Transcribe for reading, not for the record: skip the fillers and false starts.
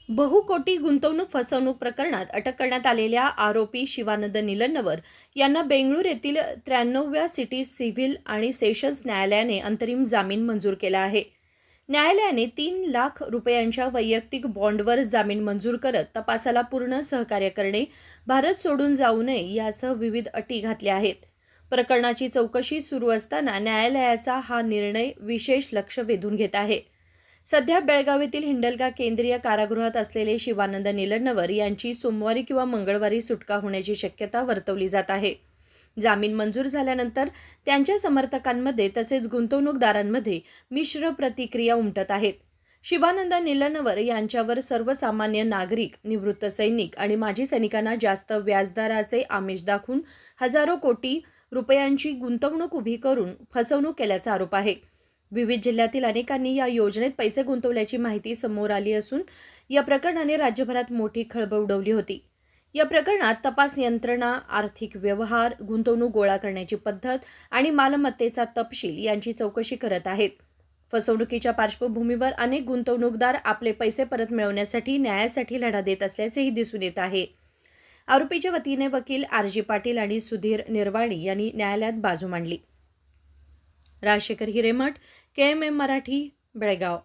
बहुकोटी गुंतवणूक फसवणूक प्रकरणात अटक करण्यात आलेल्या आरोपी शिवानंद निलन्नवर यांना बेंगळूर येथील 93व्या सिटी सिव्हिल आणि सेशन्स न्यायालयाने अंतरिम जामीन मंजूर केला आहे. न्यायालयाने 3 लाख रुपयांच्या वैयक्तिक बॉन्डवर जामीन मंजूर करत तपासाला पूर्ण सहकार्य करणे, भारत सोडून जाऊ नये यासह विविध अटी घातल्या आहेत. प्रकरणाची चौकशी सुरू असताना न्यायालयाचा हा निर्णय विशेष लक्ष वेधून घेत आहे. सध्या बेळगाव येथील हिंडलगा केंद्रीय कारागृहात असलेले शिवानंद निलन्नवर यांची सोमवारी किंवा मंगळवारी सुटका होण्याची शक्यता वर्तवली जात आहे. जामीन मंजूर झाल्यानंतर त्यांच्या समर्थकांमध्ये तसेच गुंतवणूकदारांमध्ये मिश्र प्रतिक्रिया उमटत आहेत. शिवानंद निलन्नवर यांच्यावर सर्वसामान्य नागरिक, निवृत्त सैनिक आणि माजी सैनिकांना जास्त व्याजदराचे आमिष दाखवून हजारो कोटी रुपयांची गुंतवणूक उभी करून फसवणूक केल्याचा आरोप आहे. विविध जिल्ह्यातील अनेकांनी या योजनेत पैसे गुंतवल्याची माहिती समोर आली असून या प्रकरणाने राज्यभरात मोठी खळबळ उडवली होती. या प्रकरणात तपास यंत्रणा आर्थिक व्यवहार, गुंतवणूक गोळा करण्याची पद्धत आणि मालमत्तेचा तपशील यांची चौकशी करत आहेत. फसवणुकीच्या पार्श्वभूमीवर अनेक गुंतवणूकदार आपले पैसे परत मिळवण्यासाठी न्यायासाठी लढा देत असल्याचेही दिसून येत आहे. आरोपीच्या वतीने वकील आर.जी. पाटील आणि सुधीर निर्वाणी यांनी न्यायालयात बाजू मांडली. राजशेखर हिरेमठ, KMM मराठी, बेळगाव.